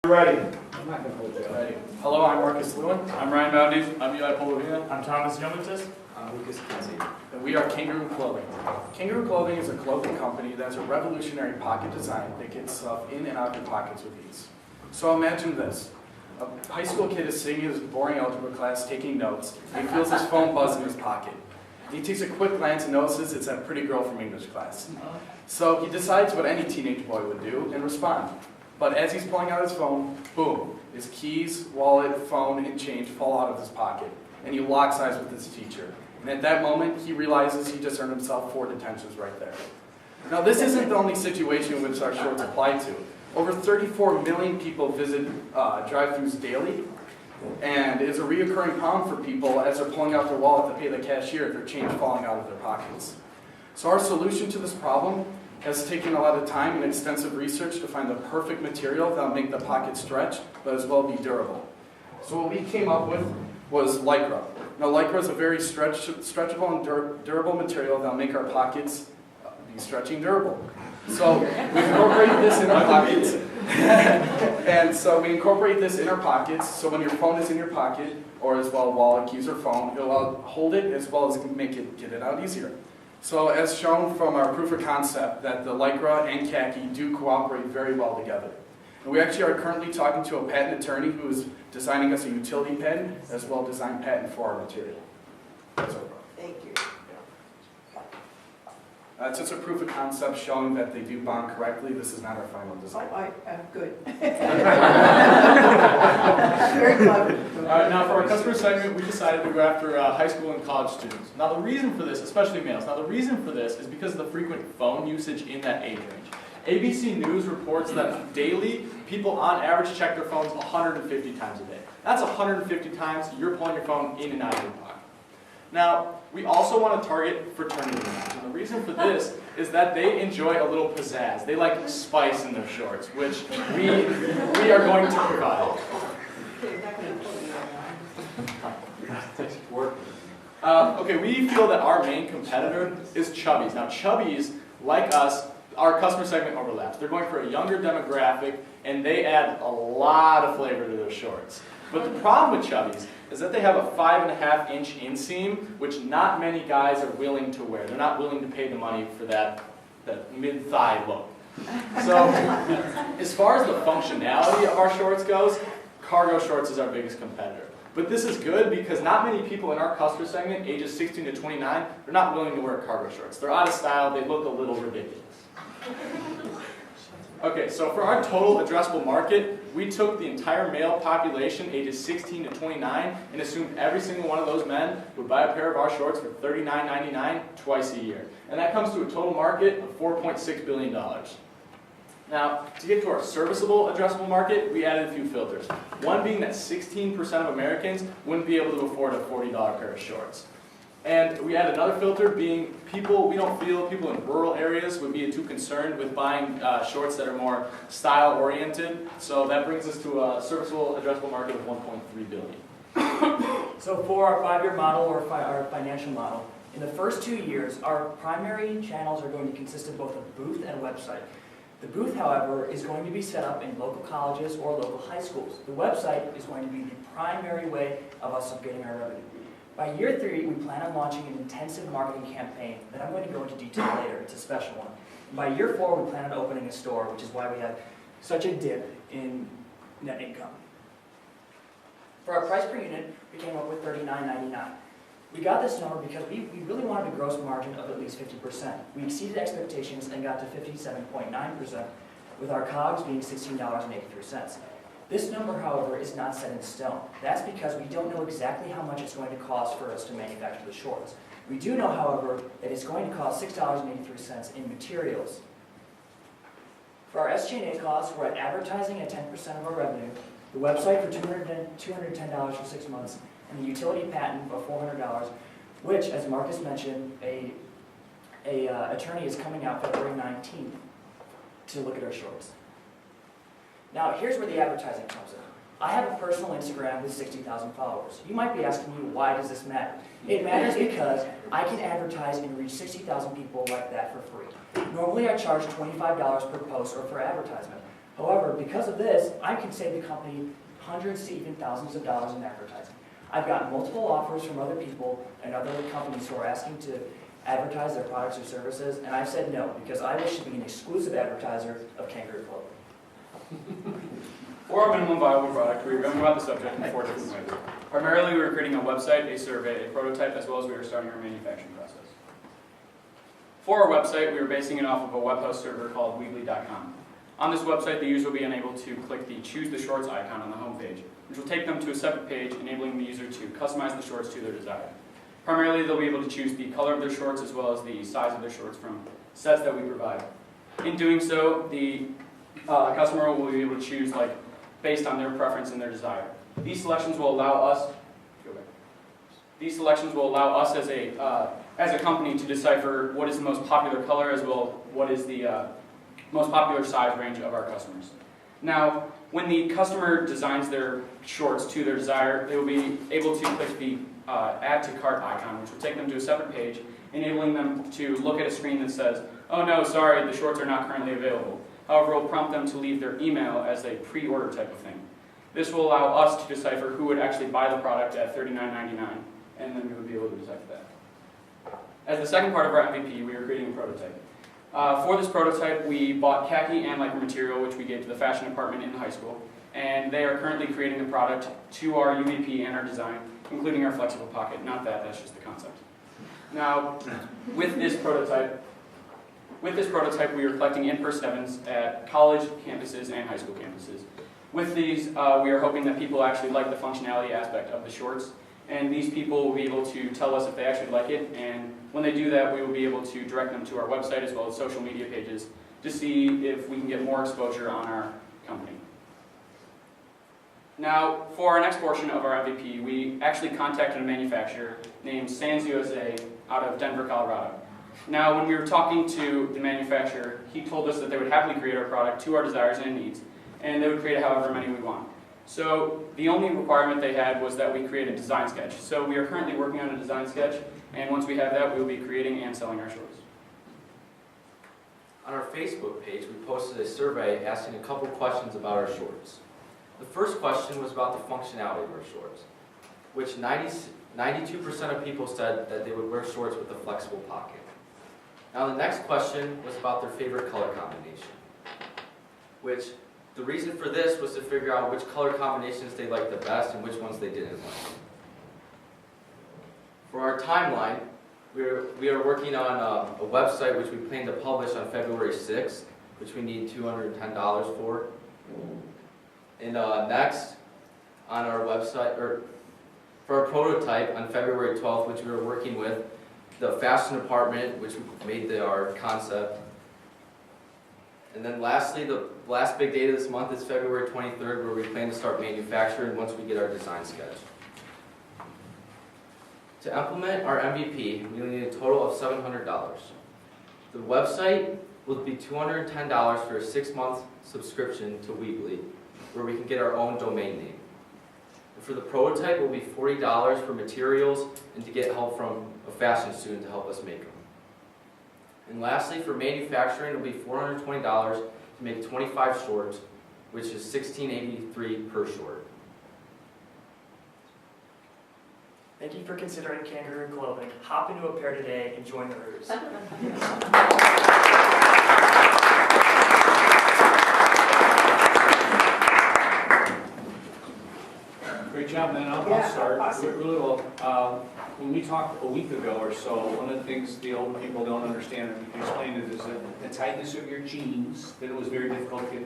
Ready. I'm not going to hold you. Ready. Hello, I'm Marcus Lewin. I'm Ryan Mounties. I'm Eli Polovina. I'm Thomas Jomatis. I'm Lucas Kinsey. And we are Kangaroo Clothing. Kangaroo Clothing is a clothing company that has a revolutionary pocket design that gets stuff in and out of your pockets with ease. So imagine this. A high school kid is sitting in his boring algebra class taking notes. And he feels his phone buzz in his pocket. He takes a quick glance and notices it's that pretty girl from English class. So he decides what any teenage boy would do and respond. But as he's pulling out his phone, boom, his keys, wallet, phone, and change fall out of his pocket. And he locks eyes with his teacher. And at that moment, he realizes he just earned himself 4 detentions right there. Now, this isn't the only situation in which our shorts apply to. Over 34 million people visit drive-thrus daily, and it is a reoccurring problem for people as they're pulling out their wallet to pay the cashier, their change falling out of their pockets. So our solution to this problem has taken a lot of time and extensive research to find the perfect material that will make the pocket stretch, but as well be durable. So what we came up with was Lycra. Now Lycra is a very stretchable and durable material that will make our pockets be stretching durable. So we incorporated this in our pockets. And so we incorporate this in our pockets, so when your phone is in your pocket, or as well wallet, keys, or phone, it will hold it as well as make it get it out easier. So as shown from our proof of concept, that the Lycra and khaki do cooperate very well together. And we actually are currently talking to a patent attorney who is designing us a utility patent, as well as design patent for our material. Thank you. It's just a proof of concept showing that they do bond correctly. This is not our final design. I'm good. Very clever. Now for our customer segment, we decided to go after high school and college students. Now the reason for this, especially males, now the reason for this is because of the frequent phone usage in that age range. ABC News reports that daily, people on average check their phones 150 times a day. That's 150 times you're pulling your phone in and out of your pocket. Now, we also want to target fraternity members, and the reason for this is that they enjoy a little pizzazz. They like spice in their shorts, which we are going to provide. Okay, we feel that our main competitor is Chubbies. Now, Chubbies, like us, our customer segment overlaps. They're going for a younger demographic, and they add a lot of flavor to their shorts. But the problem with Chubbies is that they have a 5.5-inch inseam, which not many guys are willing to wear. They're not willing to pay the money for that mid-thigh look. So, as far as the functionality of our shorts goes, cargo shorts is our biggest competitor. But this is good because not many people in our customer segment, ages 16 to 29, they're not willing to wear cargo shorts. They're out of style, they look a little ridiculous. Okay, so for our total addressable market, we took the entire male population, ages 16 to 29, and assumed every single one of those men would buy a pair of our shorts for $39.99 twice a year. And that comes to a total market of $4.6 billion. Now, to get to our serviceable addressable market, we added a few filters. One being that 16% of Americans wouldn't be able to afford a $40 pair of shorts. And we added another filter being people, we don't feel people in rural areas would be too concerned with buying shorts that are more style oriented. So that brings us to a serviceable addressable market of $1.3 billion. So for our 5-year model or our financial model, in the first 2 years, our primary channels are going to consist of both a booth and a website. The booth, however, is going to be set up in local colleges or local high schools. The website is going to be the primary way of us getting our revenue. By year 3, we plan on launching an intensive marketing campaign that I'm going to go into detail later. It's a special one. And by year 4, we plan on opening a store, which is why we have such a dip in net income. For our price per unit, we came up with $39.99. We got this number because we really wanted a gross margin of at least 50%. We exceeded expectations and got to 57.9%, with our COGS being $16.83. This number, however, is not set in stone. That's because we don't know exactly how much it's going to cost for us to manufacture the shorts. We do know, however, that it's going to cost $6.83 in materials. For our SG&A costs, we're at advertising at 10% of our revenue, the website for $210 for 6 months, and the utility patent for $400, which, as Marcus mentioned, a attorney is coming out February 19th to look at our shorts. Now, here's where the advertising comes in. I have a personal Instagram with 60,000 followers. You might be asking me, why does this matter? It matters because I can advertise and reach 60,000 people like that for free. Normally, I charge $25 per post or for advertisement. However, because of this, I can save the company hundreds to even thousands of dollars in advertising. I've got multiple offers from other people and other companies who are asking to advertise their products or services, and I've said no, because I wish to be an exclusive advertiser of Kangaroo Clothing. For our minimum viable product, we are going about the subject in 4 different ways. Primarily, we are creating a website, a survey, a prototype, as well as we are starting our manufacturing process. For our website, we are basing it off of a web host server called Weebly.com. On this website, the user will be unable to click the Choose the Shorts icon on the home page, which will take them to a separate page, enabling the user to customize the shorts to their desire. Primarily, they'll be able to choose the color of their shorts as well as the size of their shorts from sets that we provide. In doing so, the customer will be able to choose based on their preference and their desire. These selections will allow us as a company to decipher what is the most popular color as well as what is the most popular size range of our customers. Now, when the customer designs their shorts to their desire, they will be able to click the Add to Cart icon, which will take them to a separate page, enabling them to look at a screen that says, "Oh no, sorry, the shorts are not currently available." However, it will prompt them to leave their email as a pre-order type of thing. This will allow us to decipher who would actually buy the product at $39.99, and then we would be able to decipher that. As the second part of our MVP, we are creating a prototype. For this prototype, we bought khaki and lycra material, which we gave to the fashion department in the high school, and they are currently creating the product to our UVP and our design, including our flexible pocket. Not that, that's just the concept. Now, with this prototype, we are collecting in-person evidence at college campuses and high school campuses. With these, we are hoping that people actually like the functionality aspect of the shorts, and these people will be able to tell us if they actually like it, and when they do that, we will be able to direct them to our website as well as social media pages to see if we can get more exposure on our company. Now, for our next portion of our MVP, we actually contacted a manufacturer named Sands USA out of Denver, Colorado. Now, when we were talking to the manufacturer, he told us that they would happily create our product to our desires and needs, and they would create however many we want. So the only requirement they had was that we create a design sketch. So we are currently working on a design sketch, and once we have that, we will be creating and selling our shorts. On our Facebook page, we posted a survey asking a couple questions about our shorts. The first question was about the functionality of our shorts, which 92% of people said that they would wear shorts with a flexible pocket. Now the next question was about their favorite color combination, which the reason for this was to figure out which color combinations they liked the best and which ones they didn't like. For our timeline, we are working on a website which we plan to publish on February 6th, which we need $210 for. And next, on our website, or for our prototype on February 12th, which we were working with the fashion department, which made our concept. And then lastly, the last big date of this month is February 23rd, where we plan to start manufacturing once we get our design sketch. To implement our MVP, we will need a total of $700. The website will be $210 for a 6-month subscription to Weebly, where we can get our own domain name. And for the prototype, it will be $40 for materials and to get help from a fashion student to help us make them. And lastly, for manufacturing, it will be $420 to make 25 shorts, which is $16.83 per short. Thank you for considering Kangaroo Clothing. Hop into a pair today and join the ruse. Great job, man. I'll Yeah, start. awesome. Really well. When we talked a week ago or so, one of the things the older people don't understand, and you explained it, is that the tightness of your jeans, that it was very difficult to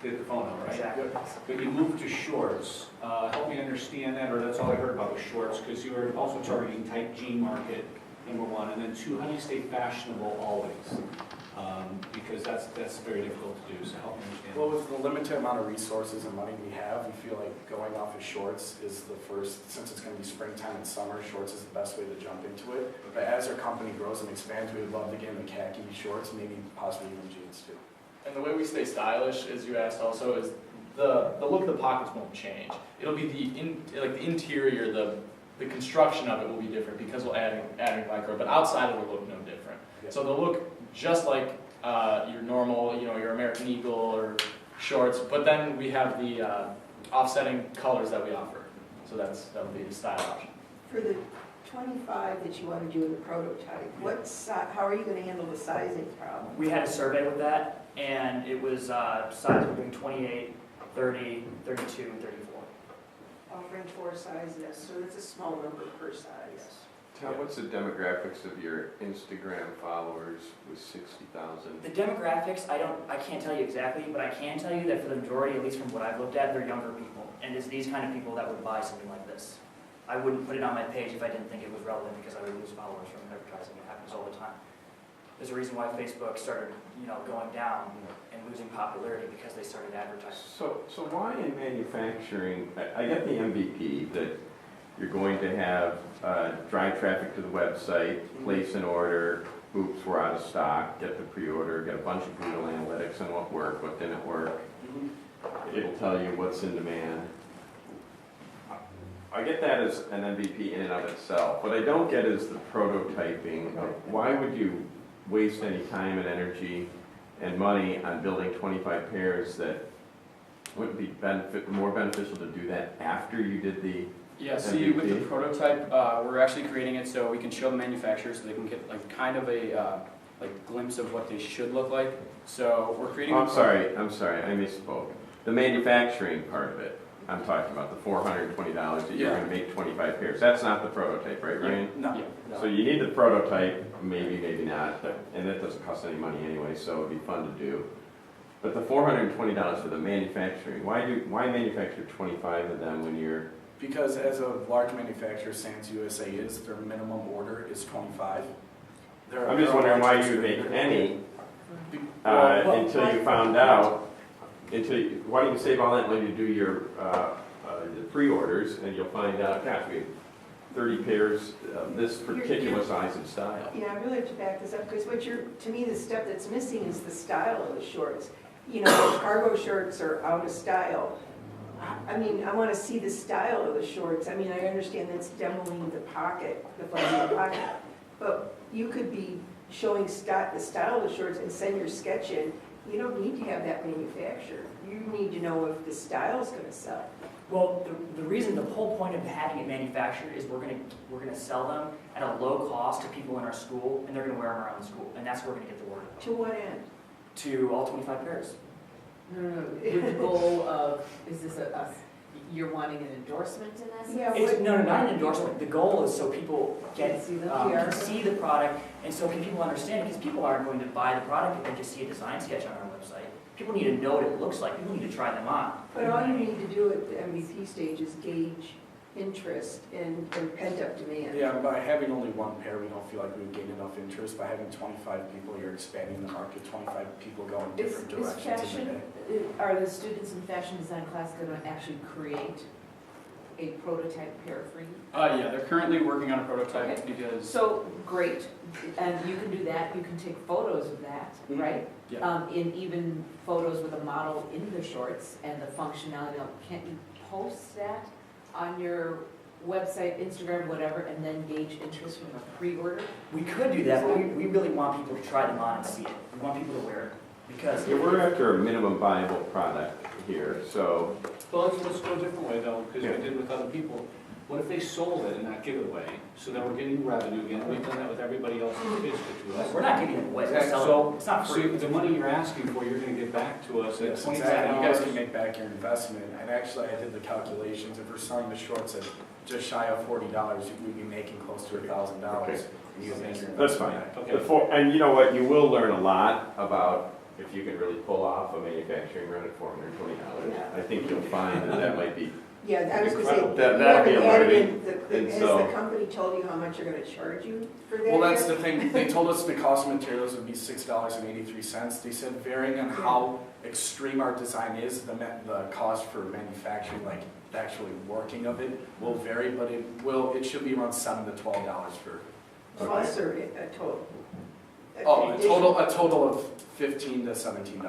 get the phone out, right? Exactly. But you moved to shorts. Help me understand that, or that's all I heard about was shorts, because you were also targeting tight jean market, number one. And then two, how do you stay fashionable always? Because that's very difficult to do, so help me understand. Well, with the limited amount of resources and money we have, we feel like going off of shorts is the first, since it's going to be springtime and summer, shorts is the best way to jump into it. But as our company grows and expands, we would love to get into khaki shorts, maybe possibly even jeans too. And the way we stay stylish, as you asked also, is the look of the pockets won't change. It'll be the interior, the construction of it will be different because we'll adding lycra, but outside it will look no different. Yeah. So they'll look just like your normal, your American Eagle or shorts, but then we have the offsetting colors that we offer. So that'll be the style option. For the 25 that you want to do in the prototype, how are you going to handle the sizing problem? We had a survey with that, and it was size between 28, 30, 32, and 34. Offering 4 sizes, so that's a small number per size. Tom, what's the demographics of your Instagram followers with 60,000? The demographics, I can't tell you exactly, but I can tell you that for the majority, at least from what I've looked at, they're younger people. And it's these kind of people that would buy something like this. I wouldn't put it on my page if I didn't think it was relevant because I would lose followers from advertising. It happens all the time. There's a reason why Facebook started, going down and losing popularity because they started advertising. So why in manufacturing, I get the MVP that you're going to have drive traffic to the website, place an order, oops, we're out of stock, get the pre-order, get a bunch of Google Analytics on what worked, what didn't work. It'll tell you what's in demand. I get that as an MVP in and of itself. What I don't get is the prototyping of why would you waste any time and energy and money on building 25 pairs that wouldn't be more beneficial to do that after you did the Yeah, see, with the prototype, we're actually creating it so we can show the manufacturers so they can get like kind of a glimpse of what they should look like. So we're creating. I'm sorry, I misspoke. The manufacturing part of it, I'm talking about the $420 that you're going to make 25 pairs. That's not the prototype, right, Ryan? No. Yeah. So you need the prototype, maybe not, and that doesn't cost any money anyway, so it'd be fun to do. But the $420 for the manufacturing, why manufacture 25 of them when you're? Because as a large manufacturer, Sans USA is, their minimum order is 25. I'm just wondering why you make any Well, until you found out. Why don't you save all that money to do your pre-orders, and you'll find out, gosh, we have 30 pairs of this particular size and style. Yeah, I really have to back this up, because to me, the step that's missing is the style of the shorts. Cargo shorts are out of style. I mean, I want to see the style of the shorts. I mean, I understand that's demoing the pocket, the front of the pocket, but you could be showing the style of the shorts and send your sketch in. You don't need to have that manufactured. You need to know if the style is going to sell. Well, the whole point of having it manufactured is we're gonna sell them at a low cost to people in our school, and they're gonna wear them around the school, and that's where we're gonna get the word out. To what end? To all 25 pairs. With the goal of, is this you're wanting an endorsement in essence? Yeah. No, not an endorsement. The goal is so people Can see the can see the product, and so can people understand it, because people aren't going to buy the product if they just see a design sketch on our website. People need to know what it looks like. People need to try them on. But all you need to do at the MVP stage is gauge interest and pent-up demand. Yeah, by having only one pair, we don't feel like we would gain enough interest. By having 25 people, you're expanding the market, 25 people go in different Is directions in the fashion, day. are the students in fashion design class going to actually create a prototype pair for you? Yeah, they're currently working on a prototype Okay. because. So, great, and you can do that, you can take photos of that, Mhm. right? Yeah. In even photos with a model in the shorts and the functionality, can't you post that on your website, Instagram, whatever, and then gauge interest from a pre-order? We could do that, but we really want people to try them on and see it. We want people to wear it, because Yeah, we're after a minimum viable product here, so Well, let's go a different way though, because Yeah. we did with other people. What if they sold it and not give it away? So then we're getting revenue again. We've done that with everybody else who pitched it to us. we're not giving it away. We're Okay, selling so- it. It's not So free. the money you're asking for, you're gonna give back to us at Yes, $25. exactly. You guys can make back your investment. And actually, I did the calculations. If we're selling the shorts at just shy of $40, we'd be making close to $1,000. And you would make your that's investment fine. back. Okay. And you know what, you will learn a lot about if you can really pull off a manufacturing run at $420. Yeah. I think you'll find that might be, Yeah, I was going to say, Incredible. That'd you be haven't a added learning. in, And has so- the company told you how much they're going to charge you for that? Well, that's yet? the thing. They told us the cost of materials would be $6.83. They said varying on how extreme our design is, the cost for manufacturing, like the actually working of it, will vary, but it should be around $7 to $12 for. Plus or a total? Oh, Addition? a total of $15 to $17.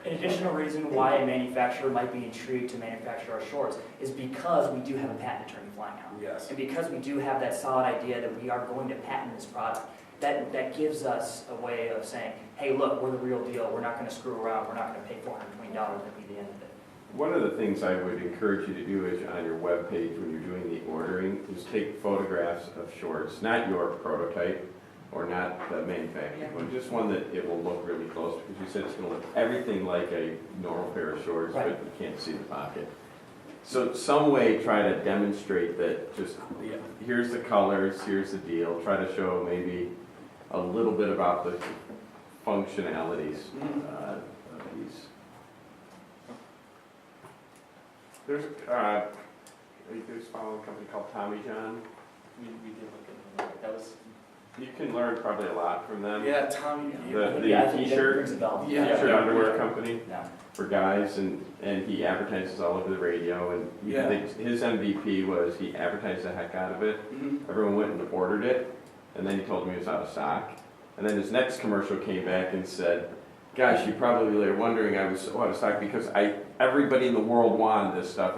An additional reason why a manufacturer might be intrigued to manufacture our shorts is because we do have a patent attorney flying out. Yes. And because we do have that solid idea that we are going to patent this product. that gives us a way of saying, hey, look, we're the real deal, we're not gonna screw around, we're not gonna pay $420 to be the end of it. One of the things I would encourage you to do is on your webpage when you're doing the ordering is take photographs of shorts, not your prototype or not the manufactured one, just one that it will look really close, because you said it's going to look everything like a normal pair of shorts, but Right. you can't see the pocket. So some way try to demonstrate that just, here's the colors, here's the deal, try to show maybe a little bit about the functionalities of these. There's following a company called Tommy John. We did look at that was. You can learn probably a lot from them. Yeah, Tommy. The Yeah, I think that t-shirt, rings a bell. Yeah. t-shirt underwear company Yeah. for guys, and he advertises all over the radio, and Yeah. his MVP was he advertised the heck out of it. Mhm. Everyone went and ordered it, and then he told me he was out of stock. And then his next commercial came back and said, gosh, you probably are wondering I was so out of stock because everybody in the world wanted this stuff.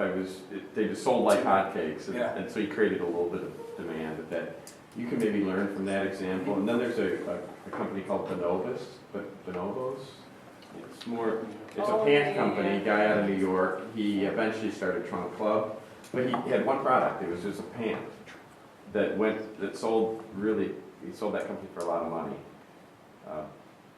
They just sold like hotcakes. Yeah. And so he created a little bit of demand that you can maybe learn from that example. And then there's a company called Bonobos. It's a Oh, pant yeah, company, yeah. guy out of New York. He eventually started Trunk Club, but he had one product. It was just a pant that sold really, he sold that company for a lot of money.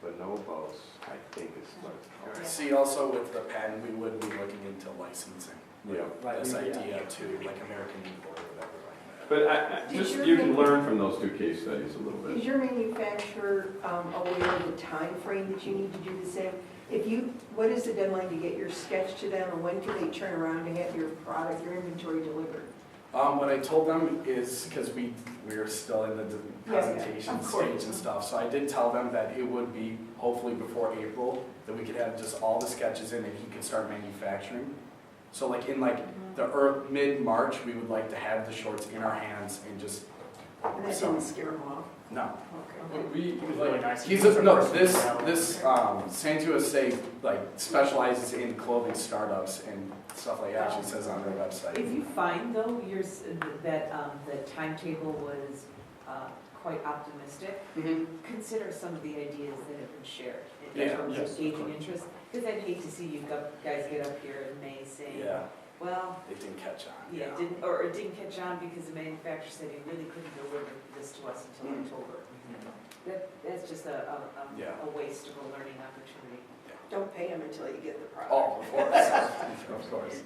Bonobos, I think is what it's called. See, also with the patent, we would be looking into licensing. Yeah. Right. This Yeah. idea too, like American Eagle or whatever like that. But you can learn from those two case studies a little Is bit. your manufacturer aware of the time frame that you need to do the same? What is the deadline to get your sketch to them, and when can they turn around to have your product, your inventory delivered? What I told them is, because we were still in the Yeah, presentation of course. stage and stuff, so I did tell them that it would be hopefully before April, that we could have just all the sketches in and he could start manufacturing. So like in mid-March, we would like to have the shorts in our hands and just, And that didn't scare them off? no. Okay. He was really nice. This Santu Estate specializes in clothing startups and stuff like that, she says on their website. If you find though, that the timetable was quite optimistic, Mhm. consider some of the ideas that have been shared in Yeah, terms yes, of gauging interest. Because I'd hate to see you guys get up here in May saying, Yeah, well, it didn't catch on. yeah, it didn't catch on because the manufacturer said he really couldn't deliver this to us until Mm. October. That's just Yeah. a waste of a learning opportunity. Don't pay them until you get the product. Oh, of course, of course.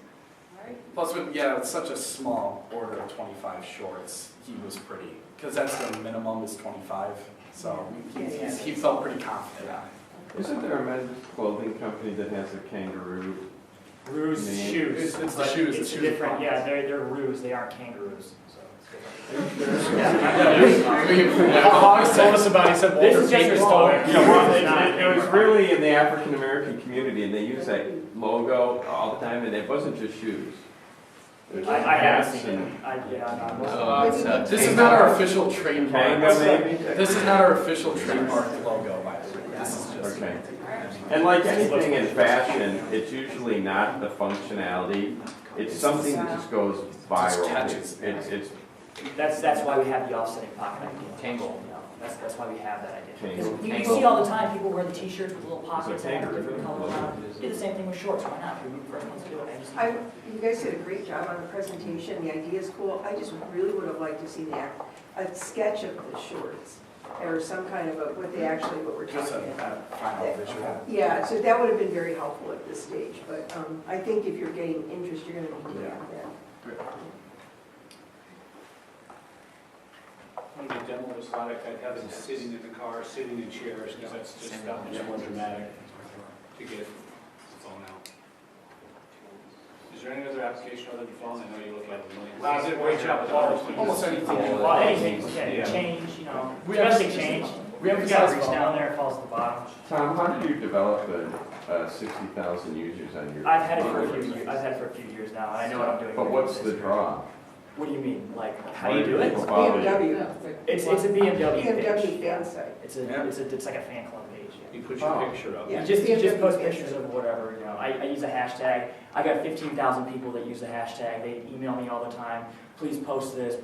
All right? Plus, it's such a small order of 25 shorts, he was pretty, because that's the minimum is 25, so he felt pretty confident on it. Isn't there a men's clothing company that has a kangaroo? Ruse Name. shoes. It's the But shoes, It's the shoes different, are yeah, they're ruse, they aren't kangaroos, so it's different. Alex told us about it, he said This Walter is just Peters a told small- him. You know, well, it was really in the African American community, and they use that logo all the time, and it wasn't just shoes. There's I hats haven't seen and it. This is not our official trademark. Kanga, maybe? This is not our official trademark logo, by the way. This is just. Okay. And like anything in fashion, it's usually not the functionality, it's something that just goes viral. catches. It's That's why we have the offsetting pocket idea. Tangle. You know, That's why we have that idea. Tangle. Because you see all the time, people wear the t-shirts with little pockets and have tangle. different colors on them. Do the same thing with shorts, why not? We're the first ones to do it. You guys did a great job on the presentation, the idea is cool. I just really would have liked to see a sketch of the shorts, or some kind of what we're Just talking a about. final visual. Yeah, so that would have been very helpful at this stage, but I think if you're getting interest, you're gonna need to have that. When the demo was like, I'd have them sitting in the car, sitting in chairs, because that's just that much more dramatic to get the phone out. Is there any other application other than phone? I know you look at a million. Wow, You did a great job with all those. Almost anything. Well, anything, okay, Yeah. change, you know, We have- especially change. we have You gotta reach accessible. down there, it falls to the bottom. Tom, how did you develop 60,000 users on your? I've had it for a few years, now, and I know what I'm doing. But with what's it. the draw? What do you mean, like, how do you do it? People follow you? BMW, It's a BMW BMW page. fan site. It's like a fan club page. You put your picture up. Yeah. You just BMW post fan pictures site. of whatever, you know, I use a hashtag. I got 15,000 people that use the hashtag. They email me all the time. Please post this,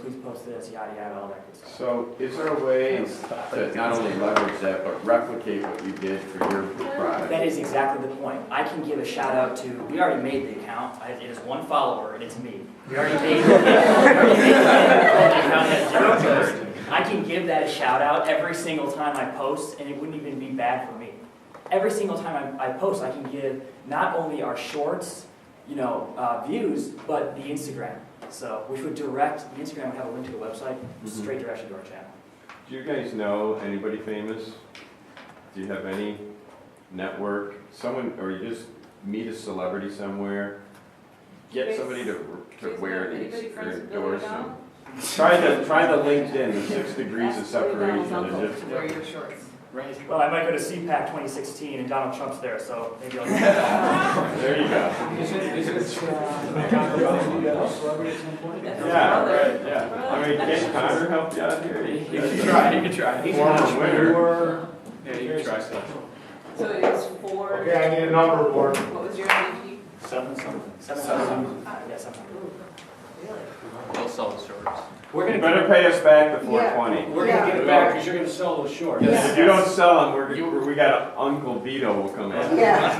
yada, yada, all that good stuff. So is there a way to not only leverage that, but replicate what you did for your product? That is exactly the point. I can give a shout out to, we already made the account. It is one follower, and it's me. We already made the account has 0 posts. I can give that a shout out every single time I post, and it wouldn't even be bad for me. Every single time I post, I can give not only our shorts, views, but the Instagram. So, which would direct, the Instagram would have a link to the website, straight direction to our channel. Do you guys know anybody famous? Do you have any network? Someone, or you just meet a celebrity somewhere? Get somebody to wear these or endorse them. Try the LinkedIn, the 6 degrees of separation. Uncle to wear your shorts. Right. Well, I might go to CPAC 2016 and Donald Trump's there, so maybe I'll. There you go. Is it celebrity at some point? That's Yeah, brother. right, yeah. I mean, can't Connor help you out here? You can try. Former winner. Yeah, you can try stuff. So it's 4. Okay, I need a number, board. What was your MVP? 7 something. Yeah, something. Really? We'll sell the shorts. We're You gonna better pay us back the 420. We're gonna give it back because you're gonna sell those shorts. If you don't sell them, we got Uncle Vito will come in. Yeah.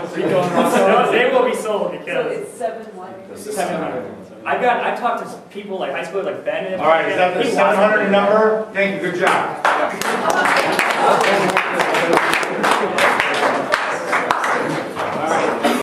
They will be sold So because it's 7 what? 700. I've talked to people like high school, like Bennett. All right, is that the 700 number? Thank you, good job.